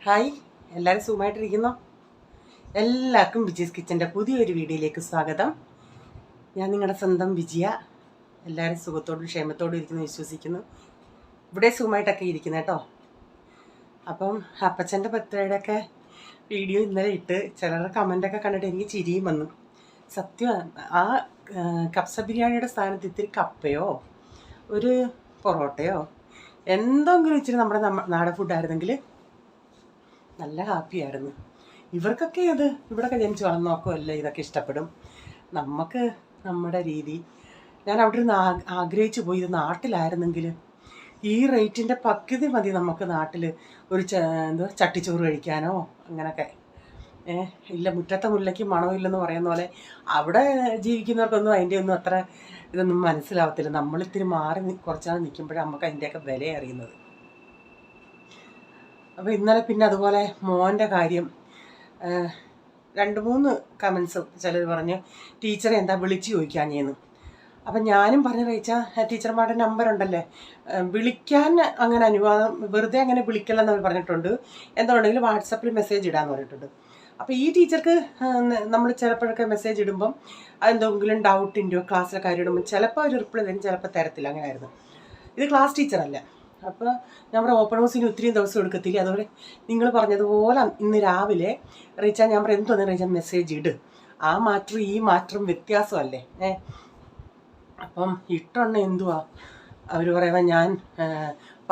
Hi, എല്ലാവരും സുഖമായിട്ടിരിക്കുന്നോ? എല്ലാവർക്കും വിജീസ് കിച്ചൻ്റെ പുതിയൊരു വീഡിയോയിലേക്ക് സ്വാഗതം. ഞാൻ നിങ്ങളുടെ സ്വന്തം വിജയ. എല്ലാവരും സുഖത്തോടും ക്ഷേമത്തോടും ഇരിക്കുന്നു വിശ്വസിക്കുന്നു. ഇവിടെ സുഖമായിട്ടൊക്കെ ഇരിക്കുന്നു കേട്ടോ. അപ്പം അപ്പച്ചൻ്റെ ബർത്ത്ഡേയുടെ ഒക്കെ വീഡിയോ ഇന്നലെ ഇട്ട് ചിലരുടെ കമൻ്റൊക്കെ കണ്ടിട്ട് എനിക്ക് ചിരിയും വന്നു. സത്യം, ആ കപ്സ ബിരിയാണിയുടെ സ്ഥാനത്ത് ഇത്തിരി കപ്പയോ ഒരു പൊറോട്ടയോ എന്തെങ്കിലും ഇച്ചിരി നമ്മുടെ നാടൻ ഫുഡായിരുന്നെങ്കിൽ നല്ല ഹാപ്പിയായിരുന്നു. ഇവർക്കൊക്കെ അത് ഇവിടെയൊക്കെ ജനിച്ച് വളർന്നോക്കുമല്ലേ ഇതൊക്കെ ഇഷ്ടപ്പെടും. നമുക്ക് നമ്മുടെ രീതി. ഞാൻ അവിടെ നിന്ന് ആഗ്രഹിച്ചു പോയി, ഇത് നാട്ടിലായിരുന്നെങ്കിൽ ഈ റേറ്റിൻ്റെ പകുതി മതി നമുക്ക് നാട്ടിൽ ഒരു ചട്ടിച്ചോറ് കഴിക്കാനോ അങ്ങനെയൊക്കെ. ഇല്ല, മുറ്റത്തെ മുല്ലയ്ക്ക് മണമില്ലെന്ന് പറയുന്ന പോലെ അവിടെ ജീവിക്കുന്നവർക്കൊന്നും അതിൻ്റെ ഒന്നും അത്ര ഇതൊന്നും മനസ്സിലാവത്തില്ല. നമ്മളിത്തിരി മാറി കുറച്ചാൾ നിൽക്കുമ്പോഴാണ് നമുക്ക് അതിൻ്റെയൊക്കെ വില അറിയുന്നത്. അപ്പോൾ ഇന്നലെ പിന്നെ അതുപോലെ മോൻ്റെ കാര്യം 2-3 കമൻസ് ചിലർ പറഞ്ഞ് ടീച്ചറെ എന്താ വിളിച്ച് ചോദിക്കാഞ്ഞേന്ന്. അപ്പം ഞാനും പറഞ്ഞു കഴിച്ചാൽ ടീച്ചർമാരുടെ നമ്പർ ഉണ്ടല്ലേ, വിളിക്കാൻ അങ്ങനെ അനുവാദം വെറുതെ അങ്ങനെ വിളിക്കലെന്ന് അവർ പറഞ്ഞിട്ടുണ്ട്. എന്തുണ്ടെങ്കിലും വാട്സപ്പിൽ മെസ്സേജ് ഇടാമെന്ന് പറഞ്ഞിട്ടുണ്ട്. അപ്പോൾ ഈ ടീച്ചർക്ക് നമ്മൾ ചിലപ്പോഴൊക്കെ മെസ്സേജ് ഇടുമ്പം അതെന്തെങ്കിലും ഡൗട്ടിൻ്റെയോ ക്ലാസ്സിലെ കാര്യം ഇടുമ്പോൾ ചിലപ്പോൾ അവർ റിപ്ലൈ തരും, ചിലപ്പോൾ തരത്തില്ല. അങ്ങനെയായിരുന്നു. ഇത് ക്ലാസ് ടീച്ചറല്ല. അപ്പോൾ നമ്മുടെ ഓപ്പൺ ഹൗസിന് ഒത്തിരി ദിവസം എടുക്കത്തില്ല. അതുപോലെ നിങ്ങൾ പറഞ്ഞതുപോലെ ഇന്ന് രാവിലെ റീച്ചാൽ ഞാൻ പറയാം എന്തോന്ന് റീച്ചാൽ മെസ്സേജ് ഇട്, ആ മാറ്ററും ഈ മാറ്ററും വ്യത്യാസമല്ലേ. അപ്പം ഇട്ടെണ്ണ എന്തുവാ അവർ പറയുമ്പോൾ ഞാൻ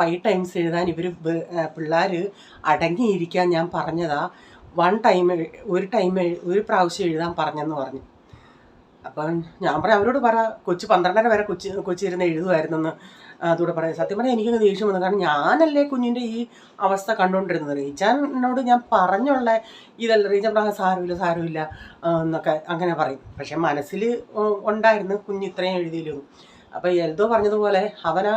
5 ടൈംസ് എഴുതാൻ ഇവർ പിള്ളേർ അടങ്ങിയിരിക്കാൻ ഞാൻ പറഞ്ഞതാ, ഒരു പ്രാവശ്യം എഴുതാൻ പറഞ്ഞെന്ന് പറഞ്ഞു. അപ്പം ഞാൻ പറയാം അവരോട് പറ, കൊച്ചു 12:30 വരെ കൊച്ചി ഇരുന്ന് എഴുതുമായിരുന്നെന്ന് അതുകൂടെ പറയാം. സത്യം പറഞ്ഞാൽ എനിക്കങ്ങ് ദേഷ്യം വന്നു. കാരണം ഞാനല്ലേ കുഞ്ഞിൻ്റെ ഈ അവസ്ഥ കണ്ടുകൊണ്ടിരുന്നത്. റീച്ചാനോട് ഞാൻ പറഞ്ഞുള്ള ഇതല്ല, റീച്ചാൻ പറഞ്ഞാൽ സാരമില്ല എന്നൊക്കെ അങ്ങനെ പറയും. പക്ഷെ മനസ്സിൽ ഉണ്ടായിരുന്നു കുഞ്ഞ് ഇത്രയും എഴുതിയില്ലോ. അപ്പോൾ എൽദോ പറഞ്ഞതുപോലെ അവനാ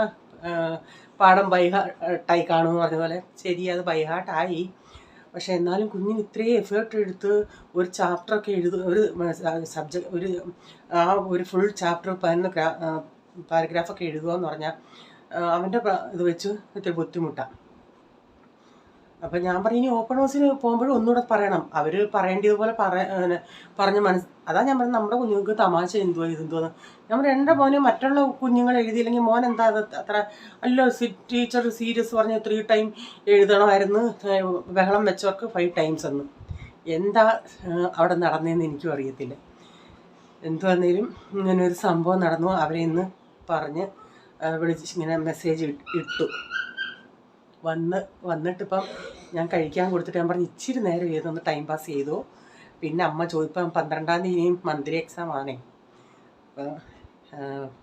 പാഠം ബൈഹാർട്ടായി കാണുമെന്ന് പറഞ്ഞതുപോലെ ശരി, അത് ബൈഹാർട്ടായി. പക്ഷെ എന്നാലും കുഞ്ഞിന് ഇത്രയും എഫേർട്ട് എടുത്ത് ഒരു ചാപ്റ്ററൊക്കെ ഒരു സബ്ജക്റ്റ് ഒരു ഫുൾ ചാപ്റ്റർ 10 പാരഗ്രാഫൊക്കെ എഴുതുക എന്ന് പറഞ്ഞാൽ അവൻ്റെ ഇത് വെച്ച് ഇത്തിരി ബുദ്ധിമുട്ടാണ്. അപ്പം ഞാൻ പറഞ്ഞു ഇനി ഓപ്പൺ ഹൗസിന് പോകുമ്പോഴും ഒന്നുകൂടെ പറയണം. അവർ പറയേണ്ടതുപോലെ പറഞ്ഞ് അതാ ഞാൻ പറഞ്ഞത് നമ്മുടെ കുഞ്ഞുങ്ങൾക്ക് തമാശ എന്തുവാന്ന്. ഞാൻ പറഞ്ഞു എൻ്റെ മോനെ മറ്റുള്ള കുഞ്ഞുങ്ങൾ എഴുതിയില്ലെങ്കിൽ മോൻ എന്താ അത്ര അല്ലോ ടീച്ചർ സീരിയസ് പറഞ്ഞ് 3 ടൈം എഴുതണമായിരുന്നു, ബഹളം വെച്ചവർക്ക് 5 ടൈംസ് എന്ന്. എന്താ അവിടെ നടന്നതെന്ന് എനിക്കും അറിയത്തില്ല. എന്തുവന്നേലും ഇങ്ങനൊരു സംഭവം നടന്നു. അവരെ ഇന്ന് പറഞ്ഞ് വിളിച്ച് ഇങ്ങനെ മെസ്സേജ് ഇട്ടു. വന്നിട്ടിപ്പം ഞാൻ കഴിക്കാൻ കൊടുത്തിട്ട് ഞാൻ പറഞ്ഞു ഇച്ചിരി നേരം ഏതൊന്ന് ടൈം പാസ് ചെയ്തു. പിന്നെ അമ്മ ചോദിപ്പം 12-ാം തീയതി മന്ത്ലി എക്സാം ആണേ, അപ്പോൾ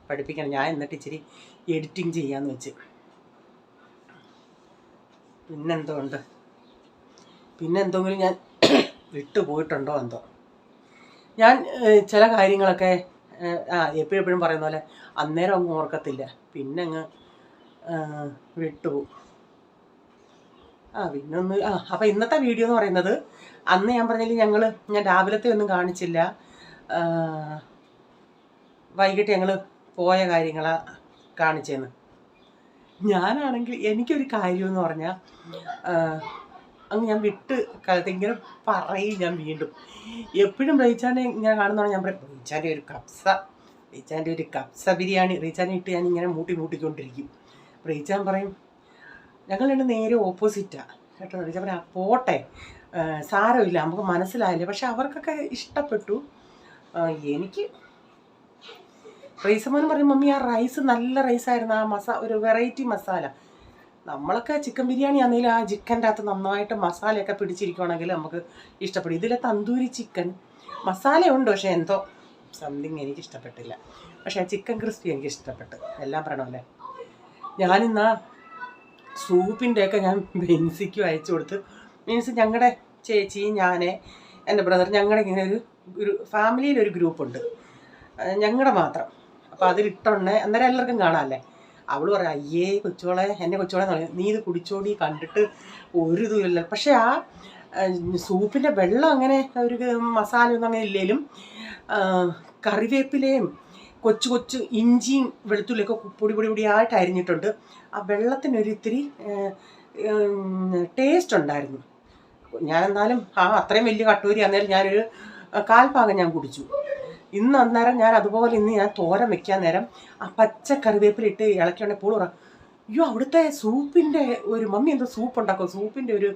പഠിപ്പിക്കണം. ഞാൻ എന്നിട്ട് ഇച്ചിരി എഡിറ്റിങ് ചെയ്യാമെന്ന് വെച്ച്. പിന്നെന്തെങ്കിലും ഞാൻ വിട്ടുപോയിട്ടുണ്ടോ എന്തോ. ഞാൻ ചില കാര്യങ്ങളൊക്കെ എപ്പോഴും പറയുന്ന പോലെ അന്നേരം അങ്ങ് ഓർക്കത്തില്ല, പിന്നെ അങ്ങ് വിട്ടുപോകും. അപ്പം ഇന്നത്തെ വീഡിയോ എന്ന് പറയുന്നത്, അന്ന് ഞാൻ പറഞ്ഞില്ല ഞാൻ രാവിലത്തെ ഒന്നും കാണിച്ചില്ല, വൈകിട്ട് ഞങ്ങൾ പോയ കാര്യങ്ങളാണ് കാണിച്ചതെന്ന്. ഞാനാണെങ്കിൽ എനിക്കൊരു കാര്യമെന്ന് പറഞ്ഞാൽ അങ്ങ് ഞാൻ വിട്ട് ഇങ്ങനെ പറയും. ഞാൻ വീണ്ടും എപ്പോഴും റീച്ചാനെ ഇങ്ങനെ കാണുന്നതാണ്. ഞാൻ പറയും റീച്ചാൻ്റെ ഒരു കപ്സ ബിരിയാണി റീച്ചാനെ ഇട്ട് ഞാൻ ഇങ്ങനെ മൂട്ടിക്കൊണ്ടിരിക്കും. റീച്ചാൻ പറയും ഞങ്ങൾ നേരെ ഓപ്പോസിറ്റാണ് കേട്ടോ. റീച്ചാൻ പറയാം പോട്ടെ സാരമില്ല, നമുക്ക് മനസ്സിലായില്ലേ. പക്ഷെ അവർക്കൊക്കെ ഇഷ്ടപ്പെട്ടു. എനിക്ക് റൈസമ്മ പറയും മമ്മി ആ റൈസ് നല്ല റൈസായിരുന്നു, ആ ഒരു വെറൈറ്റി മസാല. നമ്മളൊക്കെ ചിക്കൻ ബിരിയാണി ആണെങ്കിലും ആ ചിക്കൻ്റെ അകത്ത് നന്നായിട്ട് മസാലയൊക്കെ പിടിച്ചിരിക്കുകയാണെങ്കിൽ നമുക്ക് ഇഷ്ടപ്പെടും. ഇതിലെ തന്തൂരി ചിക്കൻ മസാലയുണ്ട്, പക്ഷേ എന്തോ സംതിങ് എനിക്ക് ഇഷ്ടപ്പെട്ടില്ല. പക്ഷേ ചിക്കൻ ക്രിസ്പി എനിക്ക് ഇഷ്ടപ്പെട്ടു. എല്ലാം പറയണമല്ലേ. ഞാനിന്നാ സൂപ്പിൻ്റെയൊക്കെ ഞാൻ ബെൻസിക്ക് അയച്ചു കൊടുത്ത്. മീൻസ് ഞങ്ങളുടെ ചേച്ചി, ഞാൻ, എൻ്റെ ബ്രദർ, ഞങ്ങളുടെ ഇങ്ങനെ ഒരു ഫാമിലിയിലൊരു ഗ്രൂപ്പുണ്ട് ഞങ്ങളുടെ മാത്രം. അപ്പോൾ അതിലിട്ടുണ്ടേ അന്നേരം എല്ലാവർക്കും കാണാമല്ലേ. അവൾ പറയാം അയ്യേ എന്നെ കൊച്ചോളെ നീ ഇത് കുടിച്ചോടി, കണ്ടിട്ട് ഒരു ഇതുമില്ല. പക്ഷേ ആ സൂപ്പിൻ്റെ വെള്ളം അങ്ങനെ ഒരു മസാലയൊന്നും അങ്ങനെ ഇല്ലെങ്കിലും കറിവേപ്പിലയും കൊച്ചു ഇഞ്ചിയും വെളുത്തുള്ളിയൊക്കെ പൊടിയായിട്ട് അരിഞ്ഞിട്ടുണ്ട്. ആ വെള്ളത്തിനൊരിത്തിരി ടേസ്റ്റ് ഉണ്ടായിരുന്നു. ഞാനെന്നാലും അത്രയും വലിയ കട്ടൂരി അന്നേരം ഞാനൊരു കാൽഭാഗം ഞാൻ കുടിച്ചു. ഇന്ന് അന്നേരം ഞാൻ അതുപോലെ ഞാൻ തോരൻ വെക്കാൻ നേരം ആ പച്ച കറിവേപ്പിലിട്ട് ഇളക്കിയോണ്ടെ പൂളുറ അയ്യോ അവിടുത്തെ സൂപ്പിൻ്റെ ഒരു മമ്മി എന്തോ സൂപ്പ് ഉണ്ടാക്കും, സൂപ്പിൻ്റെ ഒരു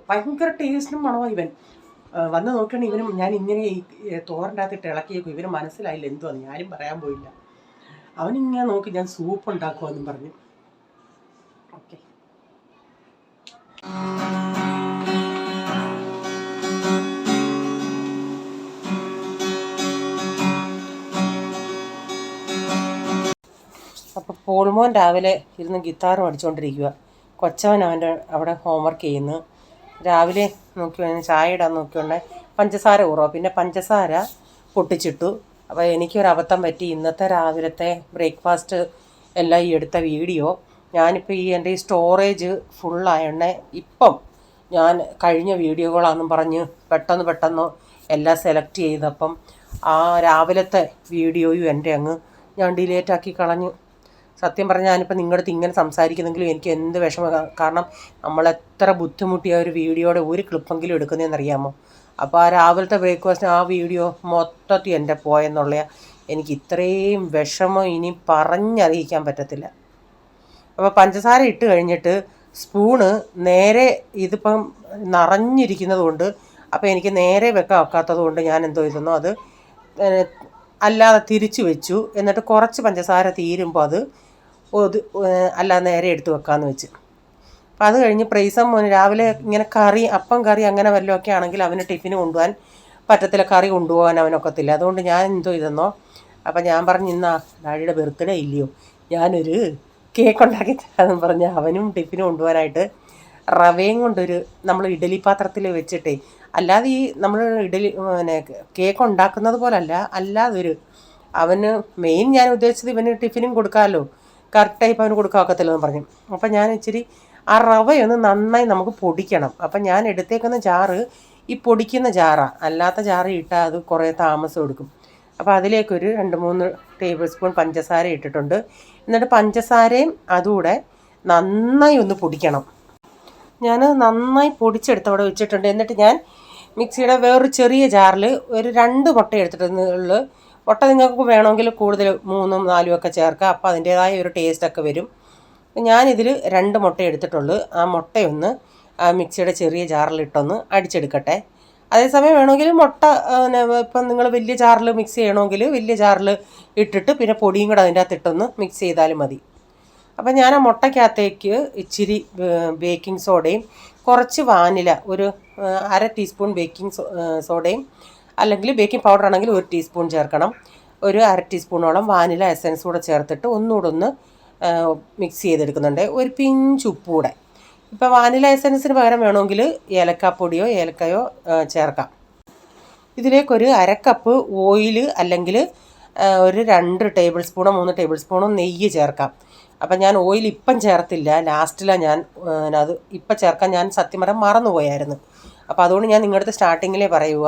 ഭയങ്കര ടേസ്റ്റും മണമോ. ഇവൻ വന്ന് നോക്കുകയാണെങ്കിൽ ഇവനും ഞാൻ ഇങ്ങനെ ഈ തോരൻ്റെ അകത്തിട്ട് ഇളക്കിയേക്കും. ഇവന് മനസ്സിലായില്ല എന്തുവാന്ന്, ഞാനും പറയാൻ പോയില്ല. അവനിങ്ങനെ നോക്കി ഞാൻ സൂപ്പ് ഉണ്ടാക്കുമെന്നും പറഞ്ഞു. ഓക്കെ, അപ്പോൾ പോൾമോൻ രാവിലെ ഇരുന്ന് ഗിത്താർ പഠിച്ചുകൊണ്ടിരിക്കുക. കൊച്ചവൻ അവൻ്റെ അവിടെ ഹോംവർക്ക് ചെയ്യുന്നു. രാവിലെ നോക്കി ചായ ഇടാൻ നോക്കിയോണ്ട് പഞ്ചസാര കുറവാണ്, പിന്നെ പഞ്ചസാര പൊട്ടിച്ചിട്ടു. അപ്പോൾ എനിക്കൊരബദ്ധം പറ്റി. ഇന്നത്തെ രാവിലത്തെ ബ്രേക്ക്ഫാസ്റ്റ് എല്ലാം ഈ എടുത്ത വീഡിയോ ഞാനിപ്പോൾ എൻ്റെ ഈ സ്റ്റോറേജ് ഫുള്ളായതുകൊണ്ട് ഇപ്പം ഞാൻ കഴിഞ്ഞ വീഡിയോകളാണെന്നും പറഞ്ഞ് പെട്ടെന്ന് എല്ലാം സെലക്ട് ചെയ്തപ്പം ആ രാവിലത്തെ വീഡിയോയും എൻ്റെ അങ്ങ് ഞാൻ ഡിലേറ്റാക്കി കളഞ്ഞു. സത്യം പറഞ്ഞാൽ ഞാനിപ്പോൾ നിങ്ങളുടെ അടുത്ത് ഇങ്ങനെ സംസാരിക്കുന്നെങ്കിലും എനിക്ക് എന്ത് വിഷമം. കാരണം നമ്മളെത്ര ബുദ്ധിമുട്ടിയ ഒരു വീഡിയോയുടെ ഒരു ക്ലിപ്പെങ്കിലും എടുക്കുന്നതെന്നറിയാമോ. അപ്പോൾ ആ രാവിലത്തെ ബ്രേക്ക്ഫാസ്റ്റ് ആ വീഡിയോ മൊത്തത്തിൽ എൻ്റെ പോയെന്നുള്ള എനിക്ക് ഇത്രയും വിഷമം ഇനി പറഞ്ഞറിയിക്കാൻ പറ്റത്തില്ല. അപ്പോൾ പഞ്ചസാര ഇട്ട് കഴിഞ്ഞിട്ട് സ്പൂണ് നേരെ ഇതിപ്പം നിറഞ്ഞിരിക്കുന്നത് കൊണ്ട് അപ്പോൾ എനിക്ക് നേരെ വെക്കാൻ ഒക്കാത്തത് കൊണ്ട് ഞാൻ എന്തോ ചെയ്തെന്നോ അത് അല്ലാതെ തിരിച്ചു വെച്ചു. എന്നിട്ട് കുറച്ച് പഞ്ചസാര തീരുമ്പോൾ അത് അല്ലാതെ നേരെ എടുത്ത് വെക്കാമെന്ന് വെച്ച്. അപ്പം അത് കഴിഞ്ഞ് പ്രൈസം മോന് രാവിലെ ഇങ്ങനെ അപ്പം കറി അങ്ങനെ വല്ലതൊക്കെ ആണെങ്കിൽ അവന് ടിഫിന് കൊണ്ടുപോകാൻ പറ്റത്തില്ല, കറി കൊണ്ടുപോകാൻ അവനൊക്കത്തില്ല. അതുകൊണ്ട് ഞാൻ എന്തോ ഇതെന്നോ അപ്പം ഞാൻ പറഞ്ഞു ഇന്ന് ഡാഡിയുടെ ബർത്ത്ഡേ ഇല്ലയോ, ഞാനൊരു കേക്ക് ഉണ്ടാക്കി തരാമെന്ന് പറഞ്ഞ് അവനും ടിഫിന് കൊണ്ടുപോകാനായിട്ട് റവയും കൊണ്ടൊരു നമ്മൾ ഇഡലി പാത്രത്തിൽ വെച്ചിട്ടേ, അല്ലാതെ ഈ നമ്മൾ പിന്നെ കേക്ക് ഉണ്ടാക്കുന്നത് പോലല്ല, അല്ലാതൊരു അവന് മെയിൻ ഞാൻ ഉദ്ദേശിച്ചത് ഇവന് ടിഫിനും കൊടുക്കാമല്ലോ, കറക്റ്റായി ഇപ്പോൾ അവന് കൊടുക്കാൻ ഒക്കത്തില്ലെന്ന് പറഞ്ഞു. അപ്പം ഞാൻ ഇച്ചിരി ആ റവയൊന്ന് നന്നായി നമുക്ക് പൊടിക്കണം. അപ്പം ഞാൻ എടുത്തേക്കുന്ന ജാറ് ഈ പൊടിക്കുന്ന ജാറാണ്, അല്ലാത്ത ജാറ് ഇട്ടാൽ അത് കുറേ താമസം എടുക്കും. അപ്പോൾ അതിലേക്കൊരു 2-3 ടേബിൾ സ്പൂൺ പഞ്ചസാര ഇട്ടിട്ടുണ്ട്. എന്നിട്ട് പഞ്ചസാരയും അതുകൂടെ നന്നായി ഒന്ന് പൊടിക്കണം. ഞാൻ നന്നായി പൊടിച്ചെടുത്ത് അവിടെ വെച്ചിട്ടുണ്ട്. എന്നിട്ട് ഞാൻ മിക്സിയുടെ വേറൊരു ചെറിയ ജാറിൽ ഒരു 2 മുട്ട എടുത്തിട്ടുള്ളൂ. മുട്ട നിങ്ങൾക്ക് വേണമെങ്കിൽ കൂടുതൽ 3ഉം 4ഉം ഒക്കെ ചേർക്കാം, അപ്പോൾ അതിൻ്റേതായ ഒരു ടേസ്റ്റൊക്കെ വരും. ഞാനിതിൽ 2 മുട്ട എടുത്തിട്ടുള്ളൂ. ആ മുട്ടയൊന്ന് മിക്സിയുടെ ചെറിയ ജാറിലിട്ടൊന്ന് അടിച്ചെടുക്കട്ടെ. അതേസമയം വേണമെങ്കിൽ മുട്ട ഇപ്പം നിങ്ങൾ വലിയ ജാറിൽ മിക്സ് ചെയ്യണമെങ്കിൽ വലിയ ജാറിൽ ഇട്ടിട്ട് പിന്നെ പൊടിയും കൂടെ അതിൻ്റെ അകത്തിട്ടൊന്ന് മിക്സ് ചെയ്താലും മതി. അപ്പം ഞാൻ ആ മുട്ടയ്ക്കകത്തേക്ക് ഇച്ചിരി ബേക്കിംഗ് സോഡയും കുറച്ച് വാനില ഒരു 1/2 ടീസ്പൂൺ ബേക്കിംഗ് സോഡയും അല്ലെങ്കിൽ ബേക്കിംഗ് പൗഡർ ആണെങ്കിൽ 1 ടീസ്പൂൺ ചേർക്കണം. ഒരു 1/2 ടീസ്പൂണോളം വാനില എസൻസ് കൂടെ ചേർത്തിട്ട് ഒന്നുകൂടെ ഒന്ന് മിക്സ് ചെയ്തെടുക്കുന്നുണ്ട്. ഒരു പിഞ്ച് ഉപ്പ് കൂടെ. ഇപ്പോൾ വാനില എസൻസിന് പകരം വേണമെങ്കിൽ ഏലക്കാപ്പൊടിയോ ഏലക്കയോ ചേർക്കാം. ഇതിലേക്കൊരു 1/2 കപ്പ് ഓയിൽ അല്ലെങ്കിൽ ഒരു 2 ടേബിൾ സ്പൂണോ 3 ടേബിൾ സ്പൂണോ നെയ്യ് ചേർക്കാം. അപ്പം ഞാൻ ഓയിൽ ഇപ്പം ചേർത്തില്ല, ലാസ്റ്റിലാണ് ഞാൻ അത് ഇപ്പം ചേർക്കാൻ ഞാൻ സത്യം പറയാൻ മറന്നുപോയായിരുന്നു. അപ്പോൾ അതുകൊണ്ട് ഞാൻ നിങ്ങളുടെ അടുത്ത് സ്റ്റാർട്ടിങ്ങിലേ പറയുക,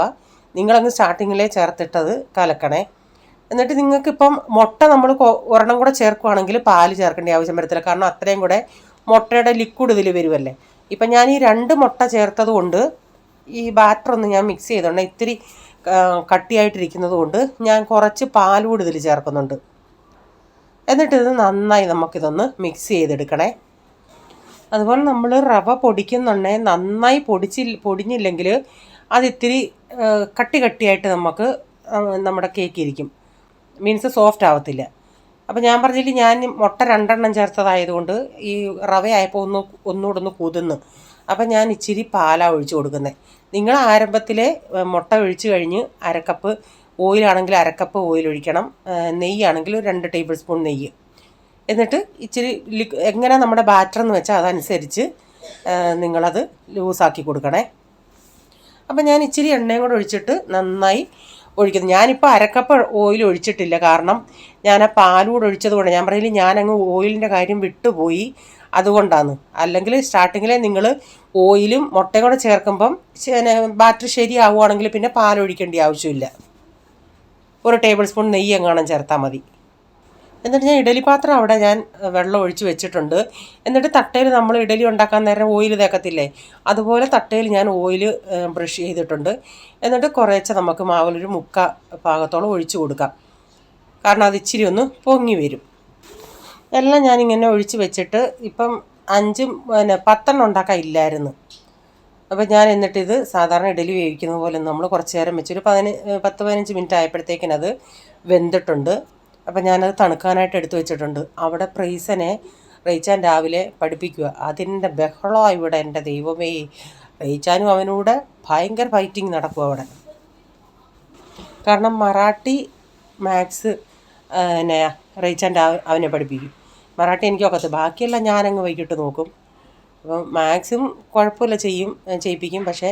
നിങ്ങളങ്ങ് സ്റ്റാർട്ടിങ്ങിലേ ചേർത്തിട്ടത് കലക്കണേ. എന്നിട്ട് നിങ്ങൾക്കിപ്പം മുട്ട നമ്മൾ ഒരെണ്ണം കൂടെ ചേർക്കുകയാണെങ്കിൽ പാല് ചേർക്കേണ്ട ആവശ്യം വരത്തില്ല, കാരണം അത്രയും കൂടെ മുട്ടയുടെ ലിക്വിഡ് ഇതിൽ വരുമല്ലേ. ഇപ്പം ഞാൻ ഈ 2 മുട്ട ചേർത്തത് കൊണ്ട് ഈ ബാറ്ററൊന്ന് ഞാൻ മിക്സ് ചെയ്തോണ്ട് ഇത്തിരി കട്ടിയായിട്ടിരിക്കുന്നത് കൊണ്ട് ഞാൻ കുറച്ച് പാൽ കൂടി ഇതിൽ ചേർക്കുന്നുണ്ട്. എന്നിട്ടിത് നന്നായി നമുക്കിതൊന്ന് മിക്സ് ചെയ്തെടുക്കണേ. അതുപോലെ നമ്മൾ റവ പൊടിക്കുന്നുണ്ടെങ്കിൽ നന്നായി പൊടിഞ്ഞില്ലെങ്കിൽ അതിത്തിരി കട്ടിയായിട്ട് നമുക്ക് നമ്മുടെ കേക്ക് ഇരിക്കും, മീൻസ് സോഫ്റ്റ് ആവത്തില്ല. അപ്പോൾ ഞാൻ പറഞ്ഞില്ല, ഞാൻ മുട്ട 2 എണ്ണം ചേർത്തതായതുകൊണ്ട് ഈ റവയായപ്പോൾ ഒന്നുകൂടെ ഒന്ന് കുതിർന്ന്. അപ്പം ഞാൻ ഇച്ചിരി പാലാണ് ഒഴിച്ച് കൊടുക്കുന്നത്. നിങ്ങൾ ആരംഭത്തിൽ മുട്ട ഒഴിച്ച് കഴിഞ്ഞ് 1/2 കപ്പ് ഓയിലാണെങ്കിൽ 1/2 കപ്പ് ഓയിൽ ഒഴിക്കണം, നെയ്യാണെങ്കിൽ 2 ടേബിൾ സ്പൂൺ നെയ്യ്. എന്നിട്ട് ഇച്ചിരി എങ്ങനെ നമ്മുടെ ബാറ്റർ എന്ന് വെച്ചാൽ അതനുസരിച്ച് നിങ്ങളത് ലൂസാക്കി കൊടുക്കണേ. അപ്പം ഞാൻ ഇച്ചിരി എണ്ണയും കൂടെ ഒഴിച്ചിട്ട് നന്നായി ഒഴിക്കുന്നു. ഞാനിപ്പോൾ 1/2 കപ്പ് ഓയിൽ ഒഴിച്ചിട്ടില്ല, കാരണം ഞാൻ ആ പാലൂടെ ഒഴിച്ചത് കൊണ്ട്. ഞാൻ പറയില്ല, ഞാനങ്ങ് ഓയിലിൻ്റെ കാര്യം വിട്ടുപോയി, അതുകൊണ്ടാണ്. അല്ലെങ്കിൽ സ്റ്റാർട്ടിങ്ങിലെ നിങ്ങൾ ഓയിലും മുട്ടയും കൂടെ ചേർക്കുമ്പം ബാറ്റർ ശരിയാവുകയാണെങ്കിൽ പിന്നെ പാലൊഴിക്കേണ്ട ആവശ്യമില്ല. 1 ടേബിൾ സ്പൂൺ നെയ്യ് എങ്ങാനും ചേർത്താൽ മതി. എന്നിട്ട് ഞാൻ ഇഡലി പാത്രം അവിടെ ഞാൻ വെള്ളം ഒഴിച്ച് വെച്ചിട്ടുണ്ട്. എന്നിട്ട് തട്ടയിൽ നമ്മൾ ഇഡലി ഉണ്ടാക്കാൻ നേരം ഓയിൽ തേക്കത്തില്ലേ, അതുപോലെ തട്ടയിൽ ഞാൻ ഓയിൽ ബ്രഷ് ചെയ്തിട്ടുണ്ട്. എന്നിട്ട് കുറേശ്ശെ നമുക്ക് മാവിലൊരു പാകത്തോളം ഒഴിച്ച് കൊടുക്കാം. കാരണം അത് ഇച്ചിരി ഒന്ന് പൊങ്ങി വരും. എല്ലാം ഞാനിങ്ങനെ ഒഴിച്ച് വെച്ചിട്ട് ഇപ്പം 10 ഉണ്ടാക്കാൻ ഇല്ലായിരുന്നു. അപ്പം ഞാൻ എന്നിട്ടിത് സാധാരണ ഇഡലി വേവിക്കുന്ന പോലെ നമ്മൾ കുറച്ച് നേരം വെച്ചൊരു 10-15 മിനിറ്റ് ആയപ്പോഴത്തേക്കിനത് വെന്തിട്ടുണ്ട്. അപ്പം ഞാനത് തണുക്കാനായിട്ട് എടുത്തു വെച്ചിട്ടുണ്ട്. അവിടെ റെയ്ച്ചാൻ രാവിലെ പഠിപ്പിക്കുക. അതിൻ്റെ ബഹളമാണ് ഇവിടെ. എൻ്റെ ദൈവമേ, റെയ്ച്ചാനും അവനൂടെ ഭയങ്കര ഫൈറ്റിങ് നടക്കും അവിടെ. കാരണം മറാഠി മാത്സ് റെയ്ച്ചാൻ അവനെ പഠിപ്പിക്കും. മറാഠി എനിക്കൊക്കത്ത്, ബാക്കിയെല്ലാം ഞാനങ്ങ് വൈകിട്ട് നോക്കും. അപ്പം മാത്സും കുഴപ്പമില്ല ചെയ്യിപ്പിക്കും. പക്ഷേ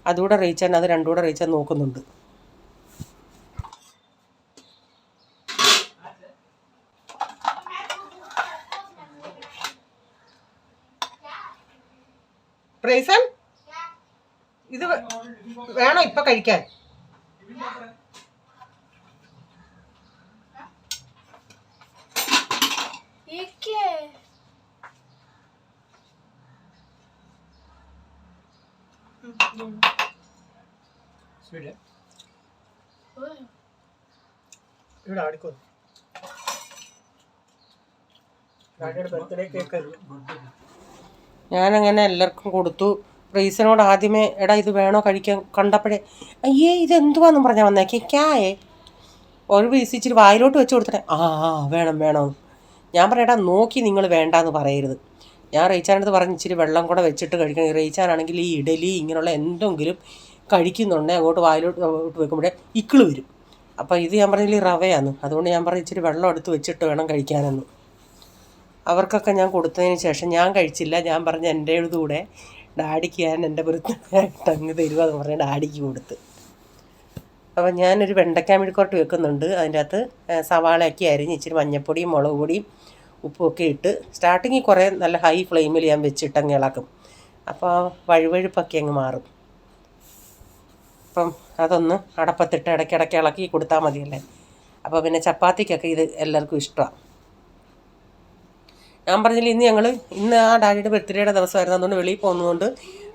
അതുകൂടെ റെയ്ച്ചാൻ അത് രണ്ടുകൂടെ റെയ്ച്ചാൻ നോക്കുന്നുണ്ട്. പ്രൈസൻ, ഇത് വേണോ ഇപ്പം കഴിക്കാൻ? ഇവിടെ ആടിക്കോ, ബർത്ത്ഡേ കേക്ക് ഞാനങ്ങനെ എല്ലാവർക്കും കൊടുത്തു. റീസനോട് ആദ്യമേ എടാ ഇത് വേണോ കഴിക്കാൻ കണ്ടപ്പോഴേ അയ്യേ ഇതെന്തുവാന്നും പറഞ്ഞാൽ വന്നേ കേക്കായേ ഒരു പീസ് ഇച്ചിരി വായിലോട്ട് വെച്ച് കൊടുത്തിട്ടേ വേണം വേണമെന്ന്. ഞാൻ പറയടാ നോക്കി നിങ്ങൾ വേണ്ടാന്ന് പറയരുത്. ഞാൻ റീച്ചാനടുത്ത് പറഞ്ഞ് ഇച്ചിരി വെള്ളം കൂടെ വെച്ചിട്ട് കഴിക്കണം. റീച്ചാനാണെങ്കിൽ ഈ ഇഡലി ഇങ്ങനെയുള്ള എന്തെങ്കിലും കഴിക്കുന്നുണ്ടേ അങ്ങോട്ട് വായിലോട്ട് വെക്കുമ്പോഴേ ഇക്കിള് വരും. അപ്പോൾ ഇത് ഞാൻ പറഞ്ഞില്ല റവയാണ്, അതുകൊണ്ട് ഞാൻ പറഞ്ഞ് ഇച്ചിരി വെള്ളം എടുത്ത് വെച്ചിട്ട് വേണം കഴിക്കാനെന്ന്. അവർക്കൊക്കെ ഞാൻ കൊടുത്തതിന് ശേഷം ഞാൻ കഴിച്ചില്ല. ഞാൻ പറഞ്ഞ് എൻ്റെ കൂടെ ഡാഡിക്ക് ഞാൻ എൻ്റെ ബർത്ത്ഡേയായിട്ട് അങ്ങ് തരുവാന്ന് പറഞ്ഞ് ഡാഡിക്ക് കൊടുത്ത്. അപ്പം ഞാനൊരു വെണ്ടയ്ക്ക മെഴുക്കുവരട്ടി വെക്കുന്നുണ്ട്. അതിൻ്റെ അകത്ത് സവാളയൊക്കെ അരിഞ്ഞ് ഇച്ചിരി മഞ്ഞൾപ്പൊടിയും മുളക് പൊടിയും ഉപ്പുമൊക്കെ ഇട്ട് സ്റ്റാർട്ടിങ്ങിൽ കുറേ നല്ല ഹൈ ഫ്ലെയിമിൽ ഞാൻ വെച്ചിട്ടങ്ങ് ഇളക്കും. അപ്പോൾ വഴുവഴുപ്പൊക്കെ അങ്ങ് മാറും. അപ്പം അതൊന്ന് അടപ്പത്തിട്ട് ഇടയ്ക്കിടയ്ക്ക് ഇളക്കി കൊടുത്താൽ മതിയല്ലേ. അപ്പോൾ പിന്നെ ചപ്പാത്തിക്കൊക്കെ ഇത് എല്ലാവർക്കും ഇഷ്ടമാണ്. ഞാൻ പറഞ്ഞില്ല ഇന്ന് ആ ഡാഡിയുടെ ബർത്ത്ഡേയുടെ ദിവസമായിരുന്നു. അതുകൊണ്ട് വെളിയിൽ പോകുന്നതുകൊണ്ട്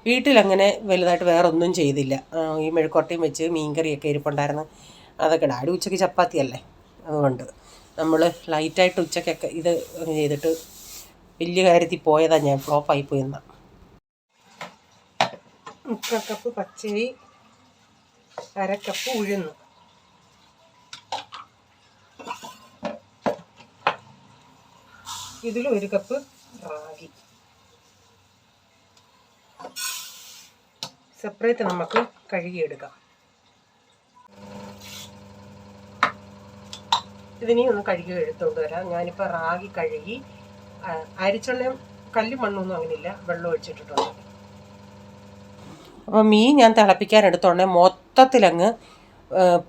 വീട്ടിലങ്ങനെ വലുതായിട്ട് വേറെ ഒന്നും ചെയ്തില്ല. ഈ മെഴുക്കുവരട്ടിയും വെച്ച് മീൻകറിയൊക്കെ ഇരിപ്പുണ്ടായിരുന്നു. അതൊക്കെ ഡാഡി ഉച്ചയ്ക്ക് ചപ്പാത്തിയല്ലേ, അതുകൊണ്ട് നമ്മൾ ലൈറ്റായിട്ട് ഉച്ചയ്ക്കൊക്കെ ഇത് ചെയ്തിട്ട് വലിയ കാര്യത്തിൽ പോയതാണ് ഞാൻ, ഫ്ലോപ്പായിപ്പോയി എന്നാ. 3 കപ്പ് പച്ചരി, 1/2 കപ്പ് ഉഴുന്ന്, ഇതിൽ 1 കപ്പ് റാഗി. സെപ്പറേറ്റ് നമുക്ക് കഴുകിയെടുക്കാം. ഇതിനെയും ഒന്ന് കഴുകി എടുത്തുകൊണ്ട് വരാം. ഞാനിപ്പോൾ റാഗി കഴുകി അരിച്ചെണ്ണയും കല്ലും മണ്ണൊന്നും അങ്ങനെയില്ല, വെള്ളം ഒഴിച്ചിട്ടിട്ടുണ്ട്. അപ്പോൾ മീൻ ഞാൻ തിളപ്പിക്കാൻ എടുത്തോണ്ടേ മൊത്തത്തിലങ്ങ്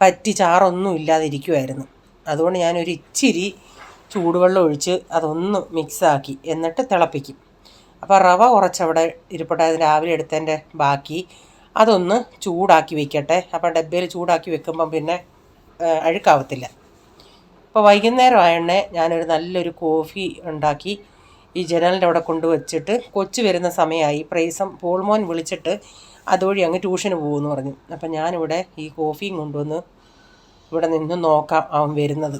പറ്റി ചാറൊന്നും ഇല്ലാതിരിക്കുമായിരുന്നു. അതുകൊണ്ട് ഞാനൊരു ഇച്ചിരി ചൂടുവെള്ളം ഒഴിച്ച് അതൊന്ന് മിക്സാക്കി എന്നിട്ട് തിളപ്പിക്കും. അപ്പോൾ റവ കുറച്ചവിടെ ഇരിപ്പട്ടെ, അത് രാവിലെ എടുത്തതിൻ്റെ ബാക്കി അതൊന്ന് ചൂടാക്കി വെക്കട്ടെ. അപ്പോൾ ഡബ്ബയിൽ ചൂടാക്കി വെക്കുമ്പം പിന്നെ അഴുക്കാവത്തില്ല. അപ്പോൾ വൈകുന്നേരം ആയണേ ഞാനൊരു നല്ലൊരു കോഫി ഉണ്ടാക്കി ഈ ജനലിൻ്റെ അവിടെ കൊണ്ടുവച്ചിട്ട് കൊച്ചു വരുന്ന സമയമായി. പോൾമോൻ വിളിച്ചിട്ട് അതുവഴി അങ്ങ് ട്യൂഷന് പോകുമെന്ന് പറഞ്ഞു. അപ്പം ഞാനിവിടെ ഈ കോഫിയും കൊണ്ടുവന്ന് ഇവിടെ നിന്ന് നോക്കാം അവൻ വരുന്നത്.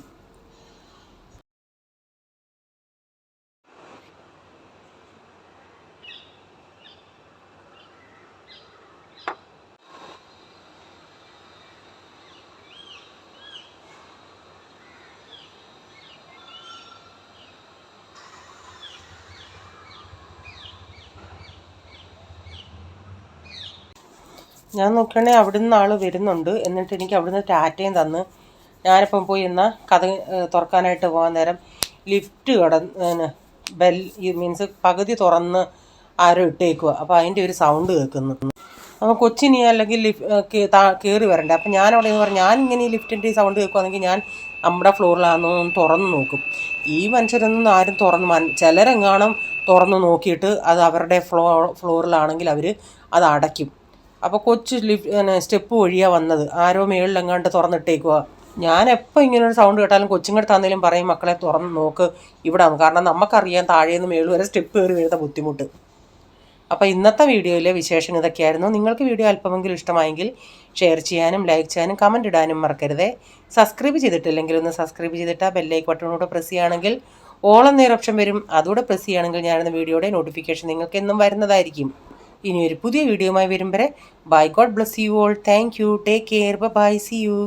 ഞാൻ നോക്കുകയാണെങ്കിൽ അവിടുന്ന് ആൾ വരുന്നുണ്ട്. എന്നിട്ട് എനിക്ക് അവിടുന്ന് ടാറ്റയും തന്ന് ഞാനിപ്പം പോയി എന്നാൽ കഥ തുറക്കാനായിട്ട് പോകാൻ നേരം ലിഫ്റ്റ് മീൻസ് പകുതി തുറന്ന് ആരോ ഇട്ടേക്കുക. അപ്പോൾ അതിൻ്റെ ഒരു സൗണ്ട് കേൾക്കുന്നു. അപ്പോൾ കൊച്ചിനി അല്ലെങ്കിൽ കയറി വരണ്ടേ. അപ്പം ഞാനവിടെ നിന്ന് പറഞ്ഞു ഞാനിങ്ങനെ ഈ ലിഫ്റ്റിൻ്റെ സൗണ്ട് കേൾക്കുകയാണെങ്കിൽ ഞാൻ നമ്മുടെ ഫ്ലോറിലാണെന്ന് തുറന്ന് നോക്കും. ഈ മനുഷ്യരൊന്നും ആരും ചിലരെങ്ങാനും തുറന്ന് നോക്കിയിട്ട് അത് അവരുടെ ഫ്ലോറിലാണെങ്കിൽ അവർ അത് അടയ്ക്കും. അപ്പോൾ കൊച്ചു സ്റ്റെപ്പ് വഴിയാണ് വന്നത്. ആരോ മേളിലെങ്ങാണ്ട് തുറന്നിട്ടേക്കുക. ഞാൻ എപ്പോൾ ഇങ്ങനൊരു സൗണ്ട് കേട്ടാലും കൊച്ചുങ്ങടുത്താന്നേലും പറയും മക്കളെ തുറന്ന് നോക്ക് ഇവിടാണ്. കാരണം നമുക്കറിയാം താഴേന്ന് മേള് വരെ സ്റ്റെപ്പ് കയറി വരുന്ന ബുദ്ധിമുട്ട്. അപ്പോൾ ഇന്നത്തെ വീഡിയോയിലെ വിശേഷം ഇതൊക്കെയായിരുന്നു. നിങ്ങൾക്ക് വീഡിയോ അല്പമെങ്കിലും ഇഷ്ടമായെങ്കിൽ ഷെയർ ചെയ്യാനും ലൈക്ക് ചെയ്യാനും കമൻറ്റ് ഇടാനും മറക്കരുതേ. സബ്സ്ക്രൈബ് ചെയ്തിട്ടില്ലെങ്കിൽ ഒന്ന് സബ്സ്ക്രൈബ് ചെയ്തിട്ട് ആ ബെല്ലൈക്ക് ബട്ടണോടെ പ്രസ് ചെയ്യുകയാണെങ്കിൽ ഓൾ എന്നൊരു ഓപ്ഷൻ വരും. അതുകൂടെ പ്രസ് ചെയ്യുകയാണെങ്കിൽ ഞാനെന്ന വീഡിയോയുടെ നോട്ടിഫിക്കേഷൻ നിങ്ങൾക്ക് എന്നും വരുന്നതായിരിക്കും. ഇനി ഒരു പുതിയ വീഡിയോയുമായി വരും വരെ bye. God bless you all. Thank you. Take care. Bye. See U.